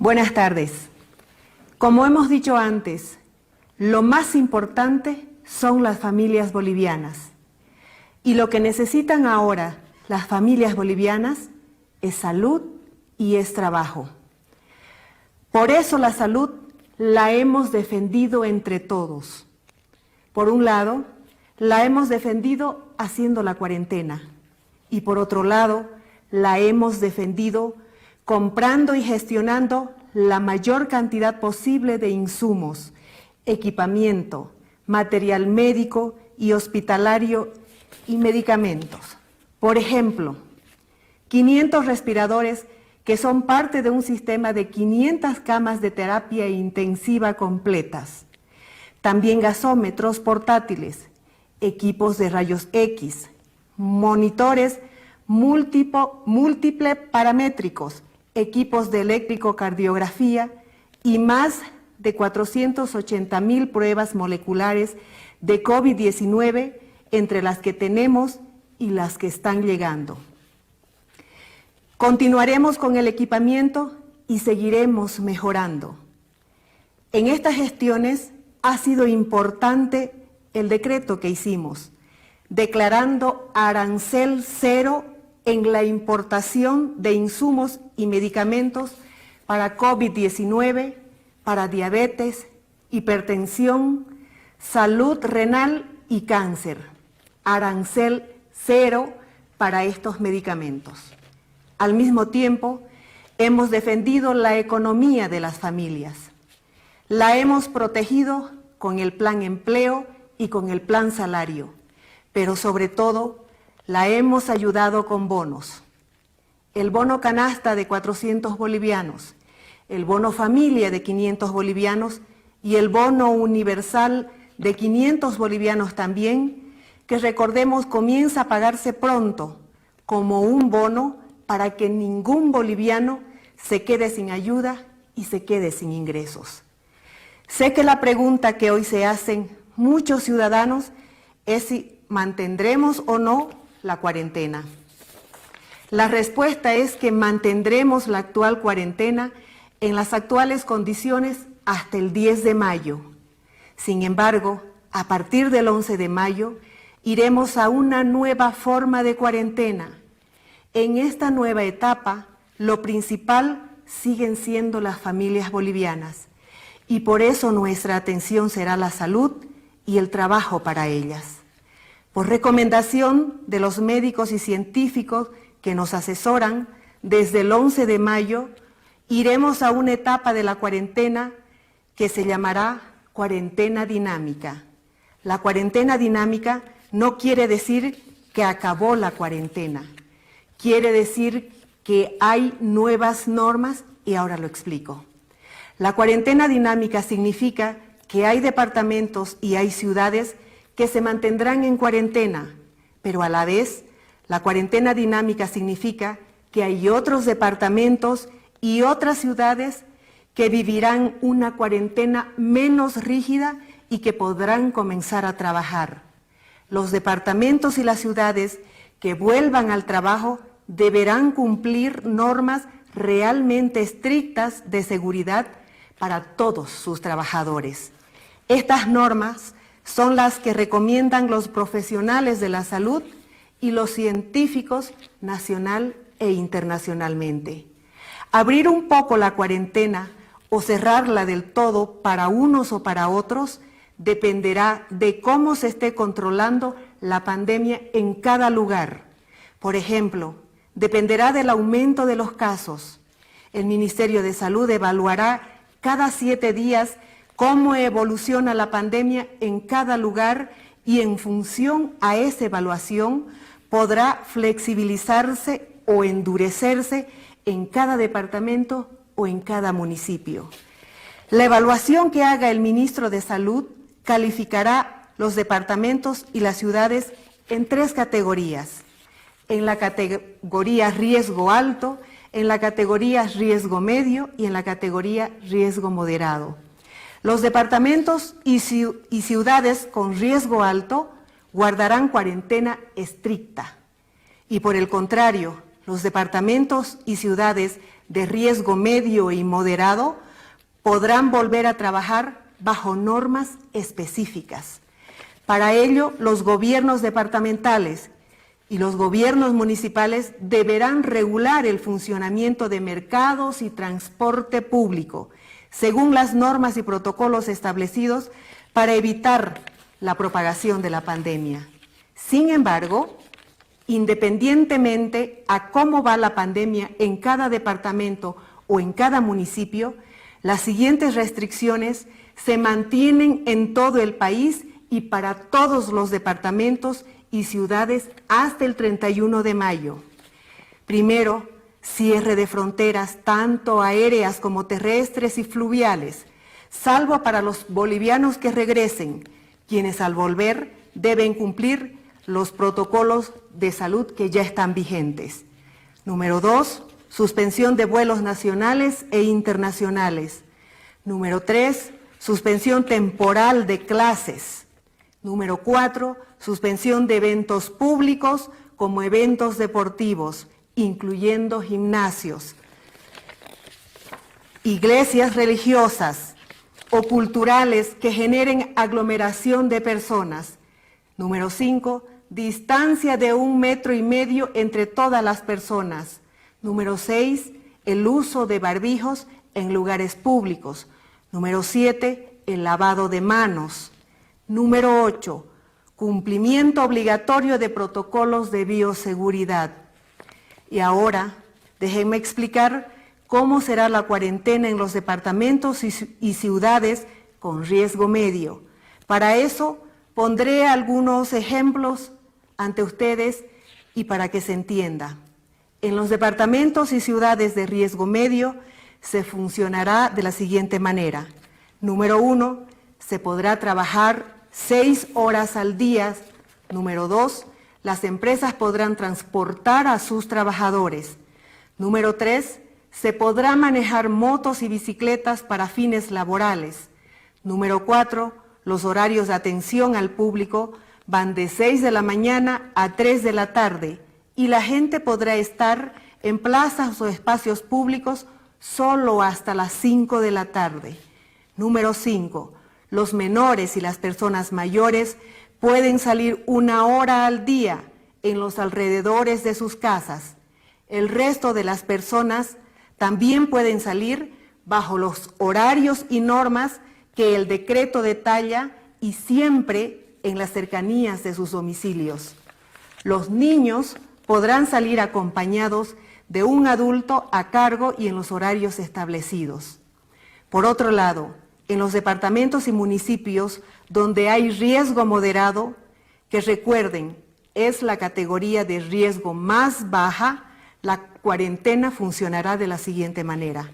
Buenas tardes. Como hemos dicho antes, lo más importante son las familias bolivianas. Y lo que necesitan ahora las familias bolivianas es salud y es trabajo. Por eso la salud la hemos defendido entre todos. Por un lado, la hemos defendido haciendo la cuarentena y por otro lado, la hemos defendido comprando y gestionando la mayor cantidad posible de insumos, equipamiento, material médico y hospitalario y medicamentos. Por ejemplo, 500 respiradores que son parte de un sistema de 500 camas de terapia intensiva completas. También gasómetros portátiles, equipos de rayos X, monitores múltiple paramétricos, equipos de electrocardiografía y más de 480,000 pruebas moleculares de COVID-19 entre las que tenemos y las que están llegando. Continuaremos con el equipamiento y seguiremos mejorando. En estas gestiones ha sido importante el decreto que hicimos, declarando arancel cero en la importación de insumos y medicamentos para COVID-19, para diabetes, hipertensión, salud renal y cáncer. Arancel cero para estos medicamentos. Al mismo tiempo, hemos defendido la economía de las familias. La hemos protegido con el plan empleo y con el plan salario, pero sobre todo, la hemos ayudado con bonos. El bono canasta de 400 bolivianos, el bono familia de 500 bolivianos y el bono universal de 500 bolivianos también, que recordemos comienza a pagarse pronto como un bono para que ningún boliviano se quede sin ayuda y se quede sin ingresos. Sé que la pregunta que hoy se hacen muchos ciudadanos es si mantendremos o no la cuarentena. La respuesta es que mantendremos la actual cuarentena en las actuales condiciones hasta el 10 de mayo. Sin embargo, a partir del 11 de mayo, iremos a una nueva forma de cuarentena. En esta nueva etapa, lo principal siguen siendo las familias bolivianas y por eso nuestra atención será la salud y el trabajo para ellas. Por recomendación de los médicos y científicos que nos asesoran, desde el 11 de mayo iremos a una etapa de la cuarentena que se llamará cuarentena dinámica. La cuarentena dinámica no quiere decir que acabó la cuarentena, quiere decir que hay nuevas normas y ahora lo explico. La cuarentena dinámica significa que hay departamentos y hay ciudades que se mantendrán en cuarentena, pero a la vez la cuarentena dinámica significa que hay otros departamentos y otras ciudades que vivirán una cuarentena menos rígida y que podrán comenzar a trabajar. Los departamentos y las ciudades que vuelvan al trabajo deberán cumplir normas realmente estrictas de seguridad para todos sus trabajadores. Estas normas son las que recomiendan los profesionales de la salud y los científicos nacional e internacionalmente. Abrir un poco la cuarentena o cerrarla del todo para unos o para otros dependerá de cómo se esté controlando la pandemia en cada lugar. Por ejemplo, dependerá del aumento de los casos. El Ministerio de Salud evaluará cada 7 días cómo evoluciona la pandemia en cada lugar y en función a esa evaluación podrá flexibilizarse o endurecerse en cada departamento o en cada municipio. La evaluación que haga el ministro de Salud calificará los departamentos y las ciudades en 3 categorías. En la categoría riesgo alto, en la categoría riesgo medio y en la categoría riesgo moderado. Los departamentos y ciudades con riesgo alto guardarán cuarentena estricta y por el contrario, los departamentos y ciudades de riesgo medio y moderado podrán volver a trabajar bajo normas específicas. Para ello, los gobiernos departamentales y los gobiernos municipales deberán regular el funcionamiento de mercados y transporte público, según las normas y protocolos establecidos para evitar la propagación de la pandemia. Sin embargo, independientemente a cómo va la pandemia en cada departamento o en cada municipio, las siguientes restricciones se mantienen en todo el país y para todos los departamentos y ciudades hasta el 31 de mayo. Primero, cierre de fronteras tanto aéreas como terrestres y fluviales, salvo para los bolivianos que regresen, quienes al volver deben cumplir los protocolos de salud que ya están vigentes. Número 2, suspensión de vuelos nacionales e internacionales. Número 3, suspensión temporal de clases. Número 4, suspensión de eventos públicos como eventos deportivos, incluyendo gimnasios, iglesias religiosas o culturales que generen aglomeración de personas. Número 5, distancia de 1,5 metros entre todas las personas. Número 6, el uso de barbijos en lugares públicos. Número 7, el lavado de manos. Número 8, cumplimiento obligatorio de protocolos de bioseguridad. Y ahora, déjenme explicar cómo será la cuarentena en los departamentos y ciudades con riesgo medio. Para eso, pondré algunos ejemplos ante ustedes y para que se entienda. En los departamentos y ciudades de riesgo medio se funcionará de la siguiente manera. Número 1, se podrá trabajar 6 horas al día. Número 2, las empresas podrán transportar a sus trabajadores. Número 3, se podrá manejar motos y bicicletas para fines laborales. Número 4, los horarios de atención al público van de 6 de la mañana a 3 de la tarde y la gente podrá estar en plazas o espacios públicos solo hasta las 5 de la tarde. Número 5, los menores y las personas mayores pueden salir 1 hora al día en los alrededores de sus casas. El resto de las personas también pueden salir bajo los horarios y normas que el decreto detalla y siempre en las cercanías de sus domicilios. Los niños podrán salir acompañados de un adulto a cargo y en los horarios establecidos. Por otro lado, en los departamentos y municipios donde hay riesgo moderado, que recuerden, es la categoría de riesgo más baja, la cuarentena funcionará de la siguiente manera.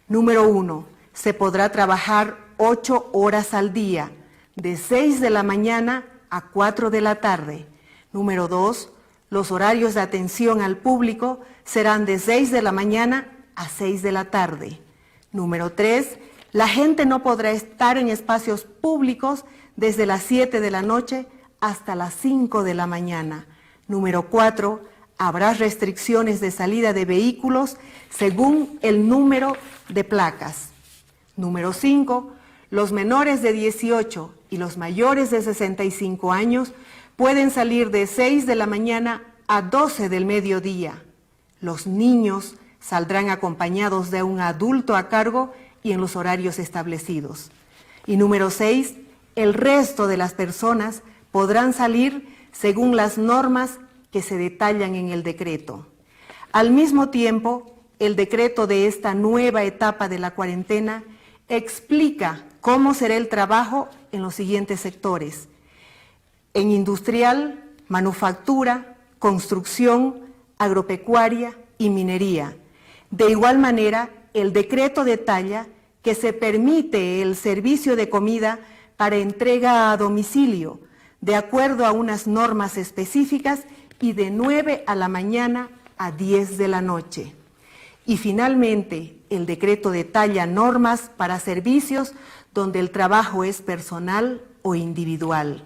Número 1, se podrá trabajar 8 horas al día, de 6 de la mañana a 4 de la tarde. Número 2, los horarios de atención al público serán de 6 de la mañana a 6 de la tarde. Número 3, la gente no podrá estar en espacios públicos desde las 7 de la noche hasta las 5 de la mañana. Número 4, habrá restricciones de salida de vehículos según el número de placas. Número 5, los menores de 18 y los mayores de 65 años pueden salir de 6 de la mañana a 12 del mediodía. Los niños saldrán acompañados de un adulto a cargo y en los horarios establecidos. Y número 6, el resto de las personas podrán salir según las normas que se detallan en el decreto. Al mismo tiempo, el decreto de esta nueva etapa de la cuarentena explica cómo será el trabajo en los siguientes sectores: en industrial, manufactura, construcción, agropecuaria y minería. De igual manera, el decreto detalla que se permite el servicio de comida para entrega a domicilio, de acuerdo a unas normas específicas y de 9 a la mañana a 10 de la noche. Y finalmente, el decreto detalla normas para servicios donde el trabajo es personal o individual.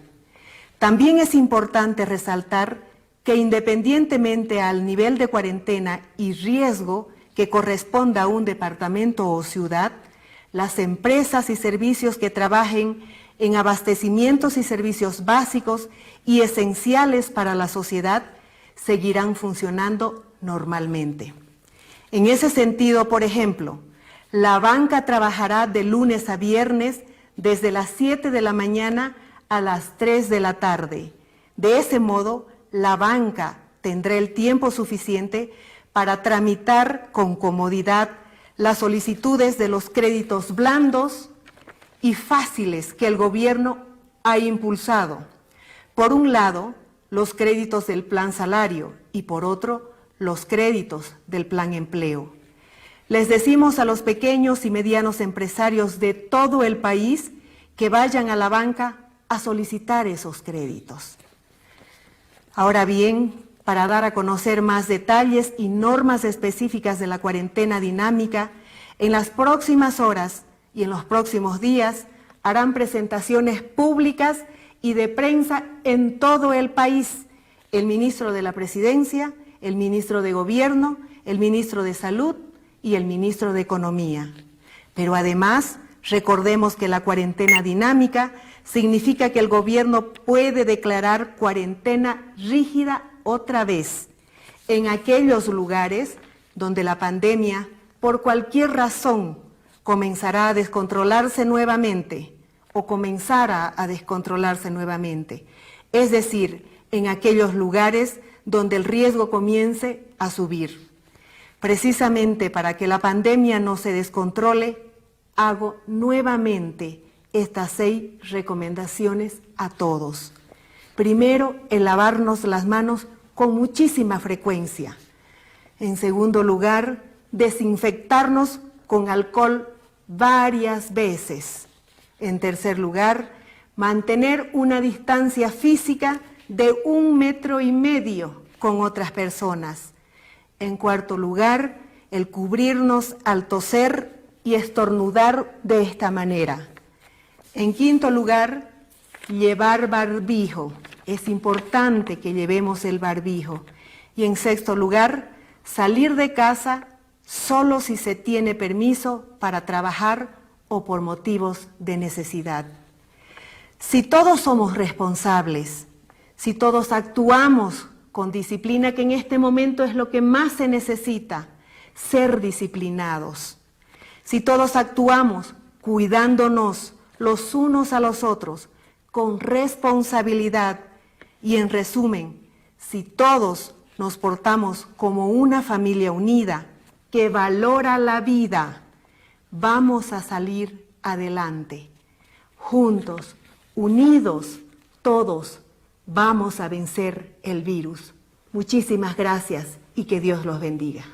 También es importante resaltar que independientemente al nivel de cuarentena y riesgo que corresponda a un departamento o ciudad, las empresas y servicios que trabajen en abastecimientos y servicios básicos y esenciales para la sociedad seguirán funcionando normalmente. En ese sentido, por ejemplo, la banca trabajará de lunes a viernes desde las 7 de la mañana a las 3 de la tarde. De ese modo, la banca tendrá el tiempo suficiente para tramitar con comodidad las solicitudes de los créditos blandos y fáciles que el gobierno ha impulsado. Por un lado, los créditos del Plan Salario y por otro, los créditos del Plan Empleo. Les decimos a los pequeños y medianos empresarios de todo el país que vayan a la banca a solicitar esos créditos. Ahora bien, para dar a conocer más detalles y normas específicas de la cuarentena dinámica, en las próximas horas y en los próximos días harán presentaciones públicas y de prensa en todo el país el ministro de la Presidencia, el ministro de Gobierno, el ministro de Salud y el ministro de Economía. Pero además, recordemos que la cuarentena dinámica significa que el gobierno puede declarar cuarentena rígida otra vez en aquellos lugares donde la pandemia, por cualquier razón, comenzará a descontrolarse nuevamente o comenzara a descontrolarse nuevamente. Es decir, en aquellos lugares donde el riesgo comience a subir. Precisamente para que la pandemia no se descontrole, hago nuevamente estas 6 recomendaciones a todos. Primero, el lavarnos las manos con muchísima frecuencia. En segundo lugar, desinfectarnos con alcohol varias veces. En tercer lugar, mantener una distancia física de 1,5 metros con otras personas. En cuarto lugar, el cubrirnos al toser y estornudar de esta manera. En quinto lugar, llevar barbijo. Es importante que llevemos el barbijo. Y en sexto lugar, salir de casa solo si se tiene permiso para trabajar o por motivos de necesidad. Si todos somos responsables, si todos actuamos con disciplina, que en este momento es lo que más se necesita, ser disciplinados. Si todos actuamos cuidándonos los unos a los otros, con responsabilidad y en resumen, si todos nos portamos como una familia unida que valora la vida, vamos a salir adelante. Juntos, unidos, todos vamos a vencer el virus. Muchísimas gracias y que Dios los bendiga.